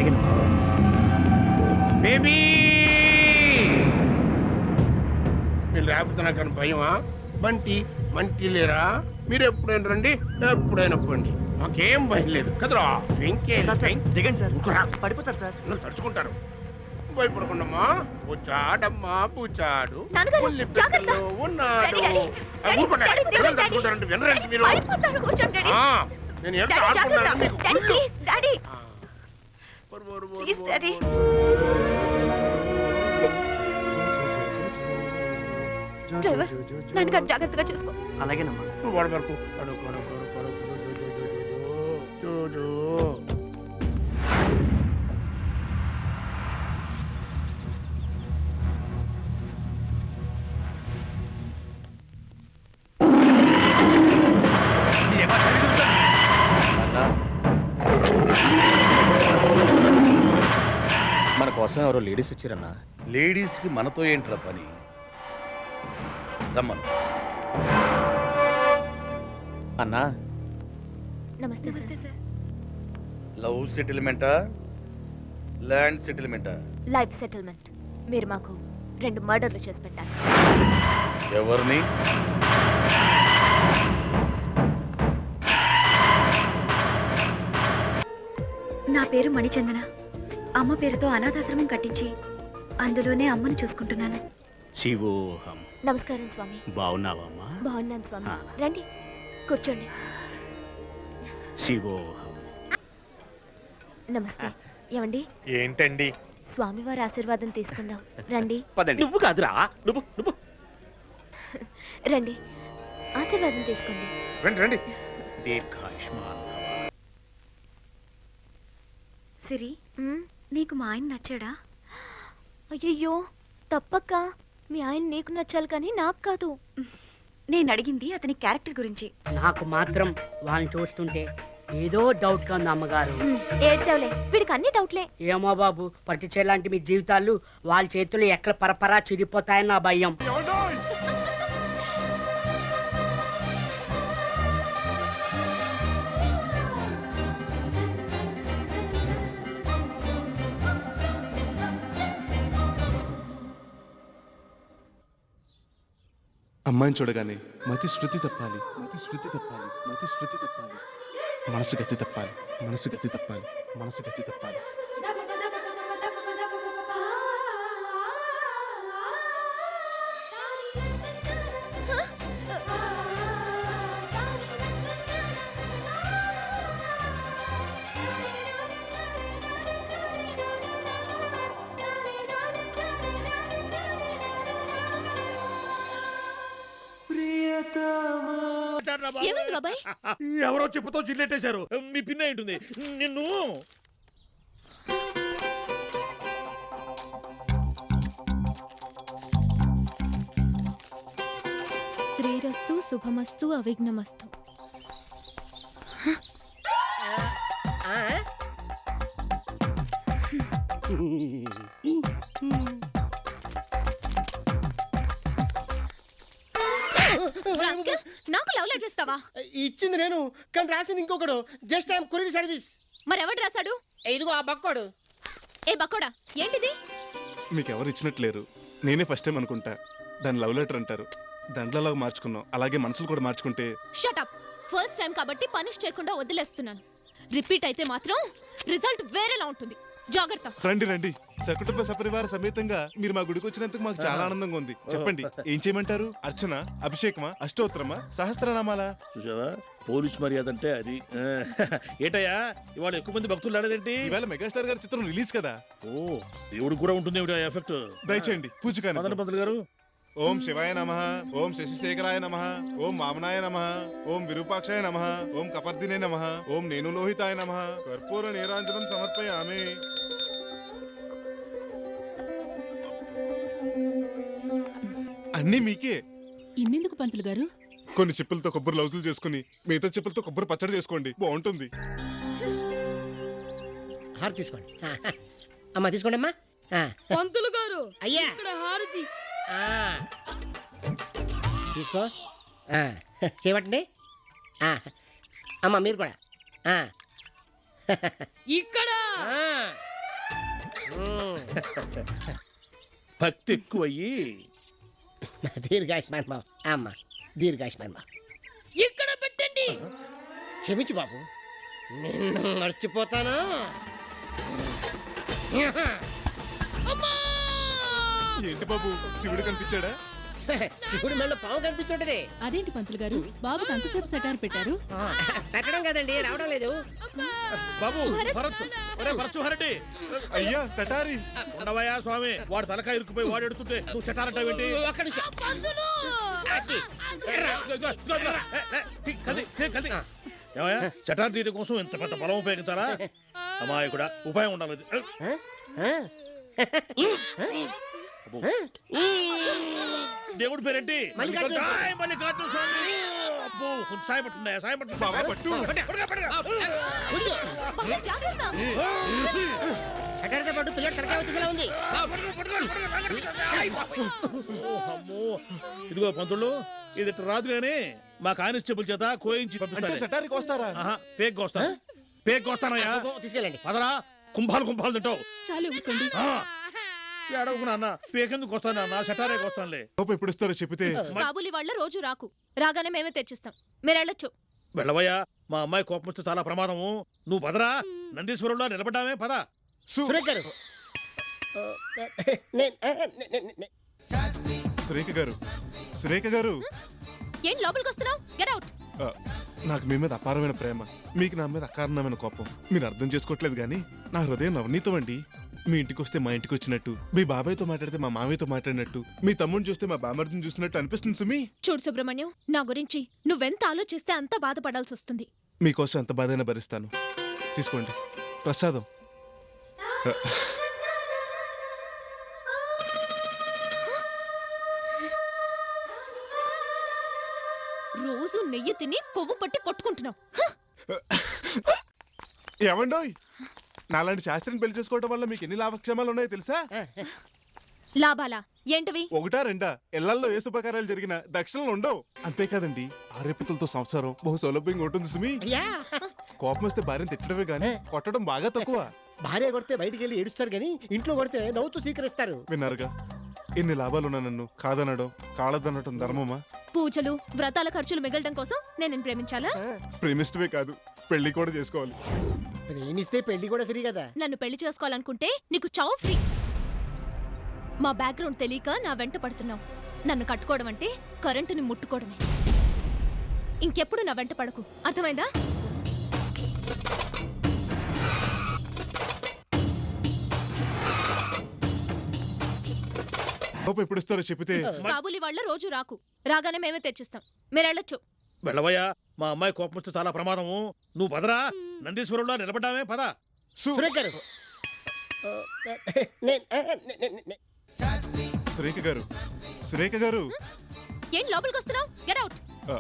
అలాగే బేబీ మీరు లేకపోతే నాకు భయమా? మంటి మంటి లేరా? మీరు ఎప్పుడైనా రండి, ఎప్పుడైనా పోండి, మాకేం భయం లేదు కదరా. దిగండి సార్, పడిపోతారు సార్. తడుచుకుంటారు. భయపడకుండామ్మా. బుచ్చాడమ్మా బుచ్చాడు ఉన్నాడు. తడుచుకుంటారంటే వినరండి మీరు. నేను ఎంత ఆడుకున్నాను మీకు. జాగ్రత్తగా చూసుకో. అలాగేనమ్మా. వరకు చూడు. మన కోసం ఎవరో లేడీస్ వచ్చారన్నా. లేడీస్ కి మనతో ఏంట్రా పని? రమ్మను. అన్నా నమస్తే సార్. లవ్ సెటిల్మెంటా, ల్యాండ్ సెటిల్మెంటా? Life settlement. మీరు మాకు 2 మర్డర్లు చేసి పెట్టారు. ఎవరిని? నా పేరు మణిచందన. అమ్మ పేరుతో అనాథాశ్రమం కట్టించి అందులోనే అమ్మను చూసుకుంటున్నాను. శివోహం. నమస్కారం స్వామి. బాగున్నావమ్మా? బాగున్నాను స్వామి. రండి కూర్చోండి. శివోహం. నమస్తే. ఏమండి? ఏంటండి? స్వామివారి ఆశీర్వాదం తీసుకుందాం రండి. నువ్వు కాదురా, నువ్వు రండి, ఆశీర్వాదం తీసుకోండి. రండి రండి. దీర్ఘాయుష్మాన్ భవ. సిరి, నీకు మా ఆయన నచ్చాడా? అయ్యయ్యో తప్పక్క. మీ ఆయన నీకు నచ్చాలి కానీ నాకు కాదు. నేను అడిగింది అతని క్యారెక్టర్ గురించి. నాకు మాత్రం వాళ్ళని చూస్తుంటే ఏదో డౌట్ గా ఉంది అమ్మగారు. ఏడ్చావులే, వీడికి అన్ని డౌట్లే. ఏమో బాబు, పట్టించేలాంటి మీ జీవితాలు వాళ్ళ చేతులు ఎక్కడ పరపరా చిరిగిపోతాయని నా భయం. అమ్మాయిని చూడగానే మతి శృతి తప్పాలి, మనసు గతి తప్పాలి, మనసు గతి తప్పాలి. ఏమైంది బాబాయ్? ఎవరో చెప్పుతో చిల్లెట్టేశారు. మీ పిన్న ఏంటుంది నిన్ను. శ్రీరస్తు శుభమస్తు అవిఘ్నమస్తు. నాకు లవ్ లెటర్ ఇస్తావా? ఇచ్చింది నేను, కానీ రాసింది ఇంకొకడు. Just IM courier service. మరెవడు రాశాడు? ఇదిగో ఆ బక్కోడు. ఏ బక్కోడా, ఏంటిది? మీకెవరు ఇచ్చినట్లేరు, నేనే ఫస్ట్ టైం అనుకుంటా. దాన్ని లవ్ లెటర్ అంటారు. దండలాగా మార్చుకున్నాం, అలాగే మనసులు కూడా మార్చుకుంటే. Shut up. ఫస్ట్ టైం కాబట్టి పనిష్ చేయకుండా వదిలేస్తున్నాను. రిపీట్ అయితే మాత్రం రిజల్ట్ వేరేలా ఉంటుంది. జాగ్రత్త. రండి రండి, సకుటుంబ సపరివార సమేతంగా మీరు మా గుడికి వచ్చినందుకు మాకు చాలా ఆనందంగా ఉంది. చెప్పండి, ఏం చేయమంటారు? అర్చన, అభిషేకమా, అష్టోత్తరమా, సహస్రనామాలా? చూసావా పోలీస్ మర్యాద అంటే అది. ఏటయ్యా ఇవాళ ఎక్కువ మంది భక్తులు రాలేదేంటి? ఇవాళ మెగాస్టార్ గారి చిత్రం రిలీజ్ కదా. ఓ దేవుడు కూడా ఉంటుంది ఏమిటా ఎఫెక్ట్? దయచేయండి పూజకాని. మదన పంతులు గారు. ఓం శివాయ నమః, ఓం శశిశేఖరాయ నమః, ఓం వామనాయ నమః, ఓం విరూపాక్షాయ నమః, ఓం కపర్దినే నమః, ఓం నేను లోహితాయ నమః. కర్పూర నీరాంజనం సమర్పయామి. అన్నీ మీకే. ఇన్నెందుకు పంతులు గారు? కొన్ని చెప్పులతో కొబ్బరి లౌజులు చేసుకుని మిగతా చెప్పులతో కొబ్బరి పచ్చడి చేసుకోండి, బాగుంటుంది. హారతి తీసుకోండి. అమ్మా తీసుకోండి అమ్మా. పంతులు గారు అయ్యా హారతి తీసుకో. చేయబట్టండి. అమ్మా మీరు కూడా. ఇక్కడ భక్తి ఎక్కువయ్యి దీర్ఘాయుష్మాన్ బాబు అమ్మ దీర్ఘాయుష్మాన్ బాబు ఇక్కడ పెట్టండి. క్షమించు బాబు నిన్ను మర్చిపోతానా ఏంటి బాబు శివుడు కనిపించాడా? శివుడి మెళ్ళ పాము కనిపించుంటది. అదేంటి పంతులు గారు బాబుకి అంతసేపు సెటార్ పెట్టారు? పెట్టడం కదండి రావడం లేదు. బాబు భరత్ ఒరే భరత్ హరటి అయ్యా సటారి ఉండవయ్యా స్వామి వాడు తలకాయ ఇరుక్కుపోయి వాడు ఎడుతుంటే నువ్వు చెట్టారంటావేంటి ఒక్క నిమిషం. ఏమయ్యా చటార్ తీయడం కోసం ఇంత పెద్ద బలం ఉపయోగించారా? అమాయకుడా ఉపాయం ఉండాలి. ఆ? అబ్బో. దేవుడి పేరేంటి? మల్లికార్జున స్వామి. జై మల్లికార్జున స్వామి. అబ్బో కొంచెం సాయం పట్టున్నాయా సాయం బాబా పట్టు ఉండు. బాబు, జాగ్రత్త. ఎక్కడితో పాటు పిల్లడు తలకాయ వచ్చేలా ఉంది. అమ్మో ఇదిగో పంతులు ఇది ఇట్లా రాదు గానీ మా కానిస్టేబుల్ చేత కోయించి అంటే పంపిస్తాను. సటారికి వస్తారా? పేక్ కోస్తాను పేక్ కోస్తానయ్యా. తీసుకెళ్ళండి. పదరా కుంభాలు కుంభాలు తింటావు. చాలు ఇవ్వకండి. ఏడవకు నాన్న పేకెందుకు వస్తాను నాన్న షటారే కోస్తానులే. లోపు ఎప్పుడు ఇస్తారో చెప్పితే కాబూలి వాళ్ళ రోజు రాకు, రాగానే మేమే తెచ్చిస్తాం. మీరు వెళ్ళొచ్చు. వెళ్ళవయ్యా మా అమ్మాయి కోపం వస్తే చాలా ప్రమాదము. నువ్వు పదరా నందీశ్వరంలో నిలబడ్డామే పద. సురేఖ్ గారు సురేఖ గారు సురేఖ గారు ఏంటి లోపలికి వస్తున్నావు? Get out. ఆ, నాకు మీ మీద అపారమైన ప్రేమ, మీకు నా మీద అకారణమైన కోపం. మీరు అర్థం చేసుకోవట్లేదు కానీ నా హృదయం నవనీతం అండి. మీ ఇంటికి వస్తే మా ఇంటికి వచ్చినట్టు, మీ బాబాయ్తో మాట్లాడితే మా మామయ్యతో మాట్లాడినట్టు, మీ తమ్ముడిని చూస్తే మా బామర్దిని చూసినట్టు అనిపిస్తుంది సుమి. చూడు సుబ్రహ్మణ్యం, నా గురించి నువ్వెంత ఆలోచిస్తే అంత బాధపడాల్సి వస్తుంది. మీకోసం ఎంత బాధైనా భరిస్తాను. తీసుకోండి ప్రసాదం. రోజు నెయ్యి తిని కొవ్వు పట్టి కొట్టుకుంటున్నావు. ఏమండోయ్, నాలాంటి శాస్త్రిని పెళ్లి చేసుకోవడం వల్ల మీకు ఎన్ని లాభక్షేమాలు ఉన్నాయో తెలుసా? లాభాలా ఏంటివి? ఒకటా రెండా ఇళ్లలో ఏ శుభకార్యాలు జరిగిన దక్షిణలు ఉండవు. అంతేకాదండి ఆరేపుతులతో సంసారం బహు సౌలభ్యంగా ఉంటుంది సుమి. అయ్యా కోపం వస్తే భార్యను తిట్టడమే గానీ కొట్టడం బాగా తక్కువ. భార్య కొడితే బయటికి వెళ్ళి ఏడుస్తారు కానీ ఇంట్లో కొడితే నవ్వుతూ స్వీకరిస్తారు. విన్నారుగా ఎన్ని లాభాలున్నా నన్ను కాదనడం కాళదనటం ధర్మమా? పూజలు వ్రతాల ఖర్చులు మిగలడం కోసం నేను నిన్ను ప్రేమించాలా? ప్రేమిష్టమే కాదు పెళ్లి కూడా చేసుకోవాలి. ప్రేమిస్తే పెళ్లి కూడా ఫ్రీ కదా. నన్ను పెళ్లి చేసుకోవాలనుకుంటే నీకు చావు ఫ్రీ. మా బ్యాక్గ్రౌండ్ తెలియక నా వెంట పడుతున్నావు. నన్ను కట్టుకోవడం అంటే కరెంటుని ముట్టుకోవడమే. ఇంకెప్పుడు నా వెంట పడకు, అర్థమైందా? లోపు ఎప్పుడు ఇస్తారో చెప్పితే కాబూలి వాళ్ళ రోజు రాకు, రాగానే మేమే తెచ్చిస్తాం. మీరు వెళ్ళొచ్చు. వెళ్ళవయ్యా మా అమ్మాయి కోపం వస్తే చాలా ప్రమాదము. నువ్వు పదరా నందీశ్వరంలో నిలబడ్డామే పద. సురేఖ్ గారు సురేఖ గారు సురేఖ గారు ఏంటి లోపలికి వస్తున్నావు? Get out. ఆ,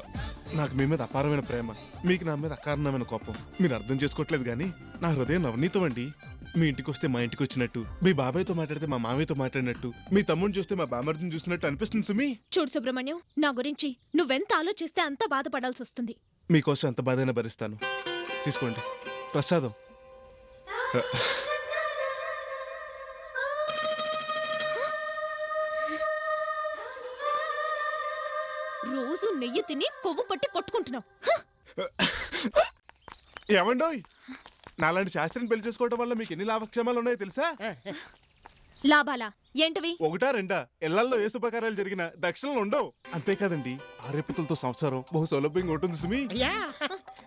నాకు మీ మీద అపారమైన ప్రేమ, మీకు నా మీద అకారణమైన కోపం. మీరు అర్థం చేసుకోవట్లేదు కానీ నా హృదయం నవనీతం అండి. మీ ఇంటికి వస్తే మా ఇంటికి వచ్చినట్టు, మీ బాబాయ్తో మాట్లాడితే మా మామయ్యతో మాట్లాడినట్టు, మీ తమ్ముడిని చూస్తే మా బామర్దిని చూసినట్టు అనిపిస్తుంది సుమి. చూడు సుబ్రహ్మణ్యం, నా గురించి నువ్వెంత ఆలోచిస్తే అంత బాధపడాల్సి వస్తుంది. మీకోసం ఎంత బాధైనా భరిస్తాను. తీసుకోండి ప్రసాదం. రోజు నెయ్యి తిని కొవ్వు పట్టి కొట్టుకుంటున్నావు. ఏమండోయ్, నాలాంటి శాస్త్రిని పెళ్లి చేసుకోవడం వల్ల మీకు ఎన్ని లాభక్షేమాలు ఉన్నాయో తెలుసా? లాభాలా ఏంటివి? ఒకటా రెండా ఇళ్లలో ఏ శుభకార్యాలు జరిగిన దక్షిణలు ఉండవు. అంతేకాదండి ఆరేపుతులతో సంసారం బహు సౌలభ్యంగా ఉంటుంది సుమి. అయ్యా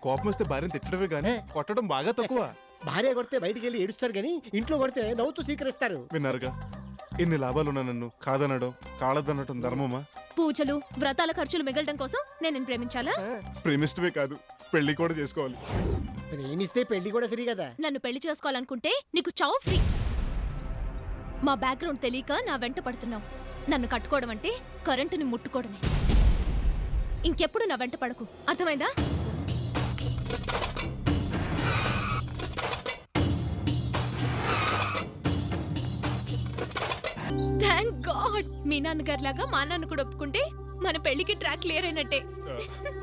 కోపం వస్తే భార్యను తిట్టడమే గానీ కొట్టడం బాగా తక్కువ. భార్య కొడితే బయటికి వెళ్ళి ఏడుస్తారు కానీ ఇంట్లో కొడితే నవ్వుతూ స్వీకరిస్తారు. విన్నారుగా ఎన్ని లాభాలున్నా నన్ను కాదనడం కాళదనటం ధర్మమా? పూజలు వ్రతాల ఖర్చులు మిగలడం కోసం నేను నిన్ను ప్రేమించాలా? ప్రేమిష్టమే కాదు పెళ్లి కూడా చేసుకోవాలి. ప్రేమిస్తే పెళ్లి కూడా ఫ్రీ కదా. నన్ను పెళ్లి చేసుకోవాలనుకుంటే నీకు చావు ఫ్రీ. మా బ్యాక్గ్రౌండ్ తెలియక నా వెంట పడుతున్నావు. నన్ను కట్టుకోవడం అంటే కరెంటుని ముట్టుకోవడమే. ఇంకెప్పుడు నా వెంట పడకు, అర్థమైందా? థ్యాంక్ గాడ్, మీ నాన్నగారి లాగా మా నాన్న కూడా ఒప్పుకుంటే మన పెళ్లికి ట్రాక్ క్లియర్ అయినట్టే.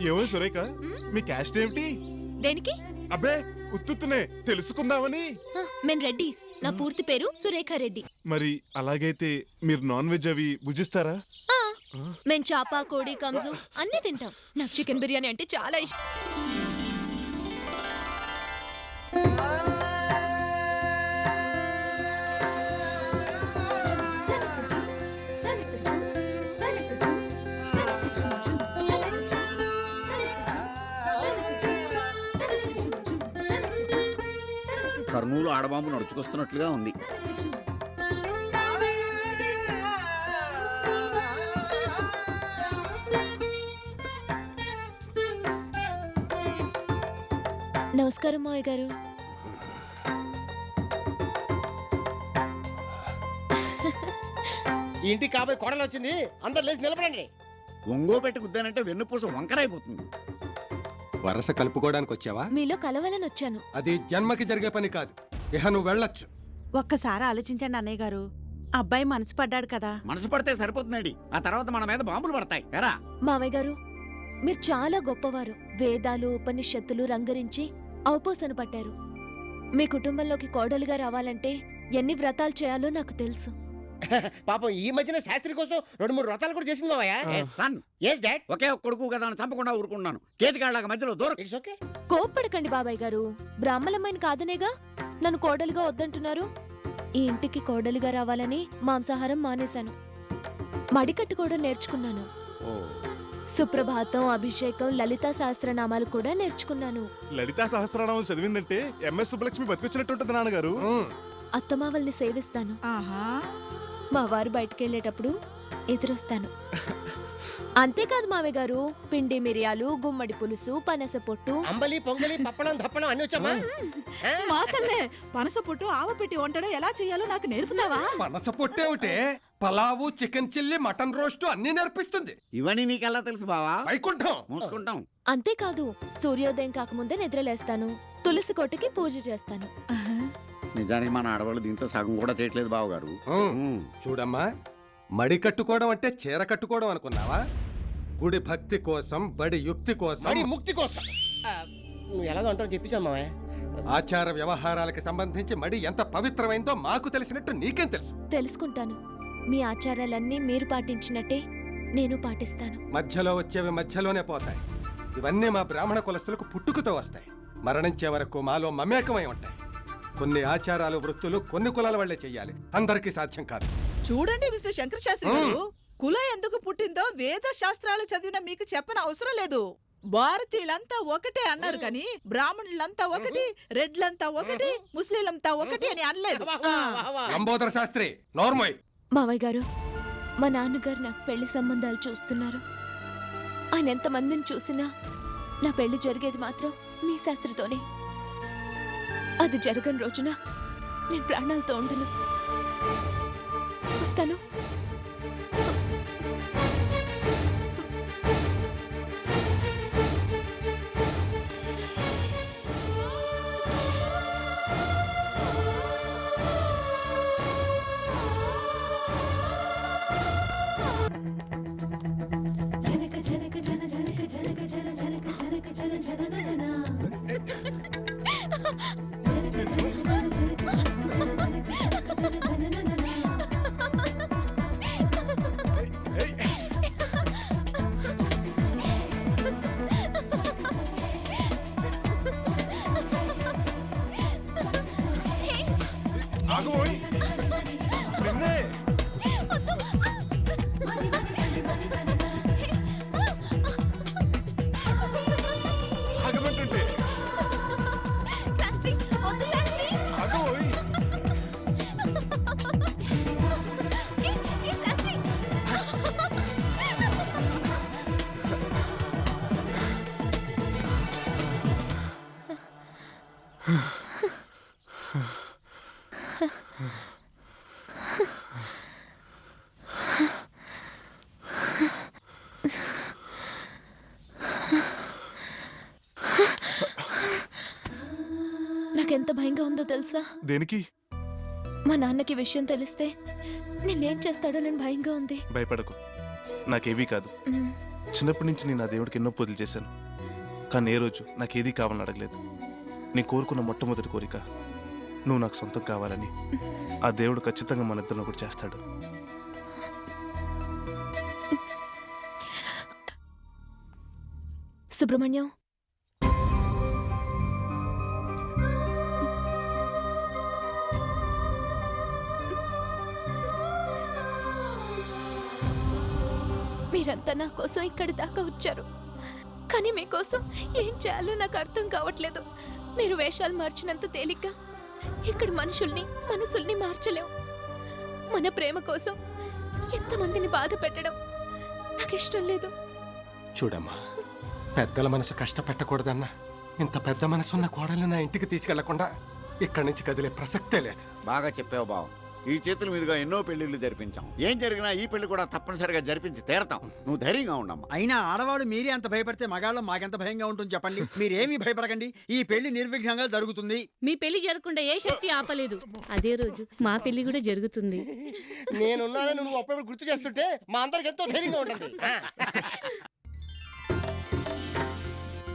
ఏమో సురేఖ మీ క్యాస్ట్ ఏమిటి? దేనికి? అబ్బే ఉత్తునే తెలుసుకుందామని. మేం రెడ్డీస్. నా పూర్తి పేరు సురేఖ రెడ్డి. మరి అలాగైతే మీరు నాన్ వెజ్ అవి భుజిస్తారా? ఆ, మేం చాప కోడి కంసు అన్నీ తింటాం. నాకు చికెన్ బిర్యానీ అంటే చాలా ఇష్టం. కర్నూలు ఆడబాంబు నడుచుకొస్తున్నట్లుగా ఉంది. నమస్కారం మావయ్య గారు. ఈ ఇంటికి కాబోయే కోడలు వచ్చింది, అందరు లేచి నిలబడండి. ఒంగో పెట్టి గుద్దానంటే వెన్నుపూస వంకరైపోతుంది. వరస కలుపుకోవడానికి వచ్చావా? మీలో కలవాలని వచ్చాను. అది జన్మకి జరిగే పని కాదు. ఇహ నువ్వు వెళ్ళొచ్చు. ఒక్కసారి ఆలోచించండి అన్నయ్య గారు. అబ్బాయి మనసు పడ్డాడు కదా. మనసు పడితే సరిపోతుందండి, ఆ తర్వాత మన మీద బాంబులు పడతాయి. ఎరా మావయ్య గారు, మీరు చాలా గొప్పవారు. వేదాలు ఉపనిషత్తులు రంగరించి ఔపోసన పట్టారు. మీ కుటుంబంలోకి కోడలుగా రావాలంటే ఎన్ని వ్రతాలు చేయాలో నాకు తెలుసు. పాపం ఈ మధ్యన శాస్త్రి కోసం 2-3 వ్రతాలు కూడా చేసింది మావయ్య. Sun, yes dad. ఒకే ఒక కొడుకు కదా అని చంపకుండా ఊరుకున్నాను. కేతికాళ్ళ మధ్యలో దూరం. It's okay. కోప్పడకండి బాబాయ్ గారు. బ్రాహ్మణమైన కాదనేగా నన్ను కోడలుగా వద్దంటున్నారు. ఈ ఇంటికి కోడలుగా రావాలని మాంసాహారం మానేశాను. మడికట్టు కూడా నేర్చుకున్నాను. సుప్రభాతం, అభిషేకం, లలితా సహస్రనామాలు కూడా నేర్చుకున్నాను. లలితా సహస్రనామం చదివిందంటే ఎంఎస్ సుబ్బలక్ష్మి బతికొచ్చినట్టుంటది నాన్నగారు. అత్తమావల్ని సేవిస్తాను. ఆహా, మా వారు బయటకెళ్ళేటప్పుడు ఎదురొస్తాను. అంతేకాదు మావయ్య గారు, పిండి మిరియాలు, గుమ్మడి పులుసు, పనస పొట్టు, అంబలి, పొంగలి, పప్పడం, దప్పడం అన్ని వచ్చామా? మా తల్లే పనస పుట్టు ఆవ పెట్టి వంటడం ఎలా చేయాలో నాకు నేర్పుతావా? పనస పొట్టేమిటే? Pulao, chicken chilli, mutton roast అన్ని నేర్పిస్తుంది. ఇవన్నీ నీకెలా తెలుసు బావా? వైకుంఠం మూసుకుంటాం. అంతేకాదు సూర్యోదయం కాకముందే నిద్రలేస్తాను. తులసి కొట్టుకి పూజ చేస్తాను. నిజానికి మన ఆడవాళ్ళు దీంతో సగం కూడా చేయట్లేదు బావగారు. చూడమ్మా, మడి కట్టుకోవడం అంటే చీర కట్టుకోవడం అనుకున్నావా? గుడి భక్తి కోసం, బడి యుక్తి కోసం, మడి ముక్తి కోసం. నువ్వు ఎలాగో అంటావు చెప్పేశావు మావయ్య. ఆచార వ్యవహారాలకి సంబంధించి మడి ఎంత పవిత్రమైందో మాకు తెలిసినట్టు నీకేం తెలుసు? తెలుసుకుంటాను. మీ ఆచారాలన్నీ మీరు పాటించినట్టే నేను పాటిస్తాను. మధ్యలో వచ్చేవి మధ్యలోనే పోతాయి. ఇవన్నీ మా బ్రాహ్మణ కులస్తులకు పుట్టుకతో వస్తాయి. మరణించే వరకు మాలో మమేకమై ఉంటాయి. కొన్ని ఆచారాలు, వృత్తులు కొన్ని కులాల వాళ్ళే చెయ్యాలి, అందరికీ సాధ్యం కాదు. చూడండి మిస్టర్ శంకర శాస్త్రి గారు, కులం ఎందుకు పుట్టిందో వేద శాస్త్రాలు చదివిన మీకు చెప్పని అవసరం లేదు. భారతీయులంతా ఒకటే అన్నారు కానీ బ్రాహ్మణులంతా ఒకటి, రెడ్లంతా ఒకటి, ముస్లింలంతా ఒకటి అని అనలేదు. లంబోదర శాస్త్రి నోర్మోయ్. మావయ్య గారు, మా నాన్నగారు నాకు పెళ్లి సంబంధాలు చూస్తున్నారు. ఆయన ఎంతమందిని చూసినా నా పెళ్లి జరిగేది మాత్రం మీ శాస్త్రితోనే. అది జరగని రోజున నేను ప్రాణాలతో ఉండను. వస్తాను. నాకెంత భయంగా ఉందో తెలుసా? దేనికి? మా నాన్నకి విషయం తెలిస్తే నేనేం చేస్తాడో నేను భయంగా ఉంది. భయపడకు, నాకేవీ కాదు. మ్, చిన్నప్పటి నుంచి నేను ఆ దేవుడికి ఎన్నో పూజలు చేశాను, కానీ ఏ రోజు నాకేదీ కావాలని అడగలేదు. నీ కోరుకున్న మొట్టమొదటి కోరిక నువ్వు నాకు సొంతం కావాలని ఆ దేవుడు ఖచ్చితంగా మన ఇద్దరిని ఒకటి చేస్తాడు. సుబ్రహ్మణ్యం, మీరంతా నా కోసం ఇక్కడి దాకా వచ్చారు, కానీ మీకోసం ఏం చేయాలో నాకు అర్థం కావట్లేదు. మీరు వేషాలు మార్చినంత తేలిగ్గా ఇక్కడ మనుషుల్ని మనసుల్ని మార్చలేవు. మన ప్రేమ కోసం ఎంతమందిని బాధ పెట్టడం నాకు ఇష్టం లేదు. చూడమ్మా, పెద్దల మనసు కష్టపెట్టకూడదన్నా ఇంత పెద్ద మనసున్న కోడలు నా ఇంటికి తీసుకెళ్లకుండా ఇక్కడి నుంచి కదిలే ప్రసక్తే లేదు. బాగా చెప్పావు బావ. ఈ చేతుల మీదుగా ఎన్నో పెళ్లిళ్ళు జరిపించాం. ఏం జరిగినా ఈ పెళ్లి కూడా తప్పనిసరిగా జరిపించి తీరతాం. నువ్వు ధైర్యంగా ఉండమ్మా. అయినా ఆడవాడు మీరే అంత భయపడితే మగాళ్ళం మాకెంత భయంగా ఉంటుంది చెప్పండి. మీరేమీ భయపడకండి, ఈ పెళ్లి నిర్విఘ్నంగా జరుగుతుంది. మీ పెళ్లి జరగకుండా ఏ శక్తి ఆపలేదు. అదే రోజు మా పెళ్లి కూడా జరుగుతుంది. నేనున్నానని నువ్వు అప్పుడప్పుడు గుర్తు చేస్తుంటే మా అందరికి ఎంతో ధైర్యంగా ఉంటుంది.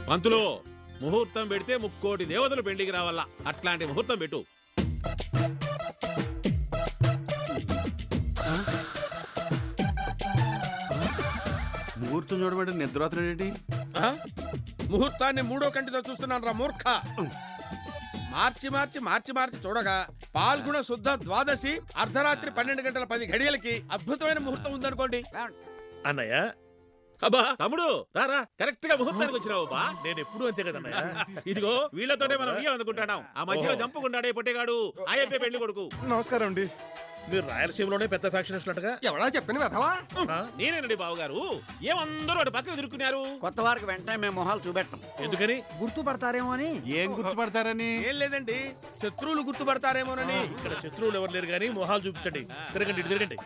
పంతులు, ముహూర్తం పెడితే 3 కోటి దేవతలు పెళ్లికి రావాలా. అట్లాంటి ముహూర్తం పెట్టు. ముహూర్తం చూడబడి నిద్రపోతున్నాడేంటి? ముహూర్తాన్ని 3వ కంటితో చూస్తున్నాను రా మూర్ఖ. మార్చి చూడగా పాల్గొన శుద్ధ ద్వాదశి అర్ధరాత్రి 12 గంటల 10 గడియలకి అద్భుతమైన ముహూర్తం ఉందనుకోండి. అన్నయ్య, అబ్బా తమ్ముడు రారా, కరెక్ట్ గా ముహూర్తానికి వచ్చినావు బా. నేను ఎప్పుడు అంతే కదన్నయ్య. ఇదిగో వీళ్ళతోనే మనం ఇయ్యం అనుకుంటున్నాం. ఆ మధ్యలో జంపుకుంటాడే పొట్టేగాడు ఆయప్పే పెళ్లి కొడుకు. నమస్కారం అండి. మీరు రాయలసీమలోనే పెద్ద ఫ్యాక్షన్ అన్నట్టుగా. ఎవడా చెప్పిన వెధవా? నేనేనండి బావగారు. ఏమందరూ అటు పక్కకు తిరుక్కున్నారు. కొత్త వారికి వెంటనే మేము మొహాలు చూపెట్టాం. ఎందుకని? గుర్తుపడతారేమో అని. ఏం గుర్తుపడతారని? ఏం లేదండి, శత్రువులు గుర్తుపడతారేమోనని. ఇక్కడ శత్రువులు ఎవరు లేరు కానీ మొహాలు చూపించండి. తిరగండి, ఇటు తిరగండి.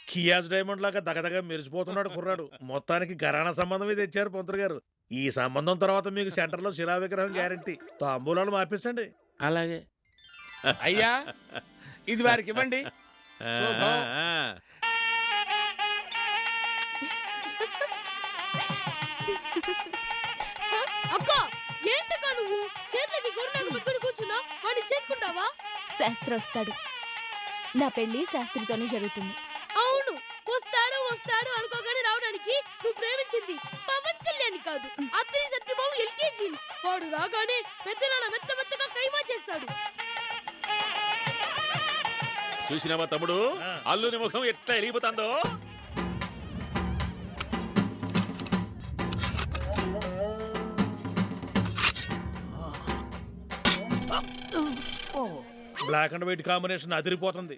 కియాజ్ డైమండ్ లాగా దగదగ మెరిసిపోతున్నాడు కుర్రాడు. మొత్తానికి ఘరానా సంబంధమే తెచ్చారు పంతులు గారు. ఈ సంబంధం తర్వాత మీకు సెంటర్ లో శిలా విగ్రహం గ్యారంటీ. తాంబూలాలు మార్పించండి. అలాగే. అయ్యా, ఇది వారికి ఇవ్వండి. శుభం. అక్క, ఏంటక్క నువ్వు చేతులకి గొర్రెలకు పెట్టుకుని కూర్చున్నా? వాడిని చేసుకుంటావా? శాస్త్రి వస్తాడు. నా పెళ్లి శాస్త్రితోనే జరుగుతుంది. అవును, వస్తాడు అనుకోగానే రావడానికి నువ్వు ప్రేమించింది పవన్ కళ్యాణ్ కాదు, అత్తిరి సత్యబాబు ఎల్కేజీ. వాడు రాగానే పెద్దనాన్న మెత్తగా కైమా చేస్తాడు. చూసినావా తమ్ముడు, అల్లుని ముఖం ఎట్లా ఎరిగిపోతుందో. బ్లాక్ అండ్ వైట్ కాంబినేషన్ అదిరిపోతుంది.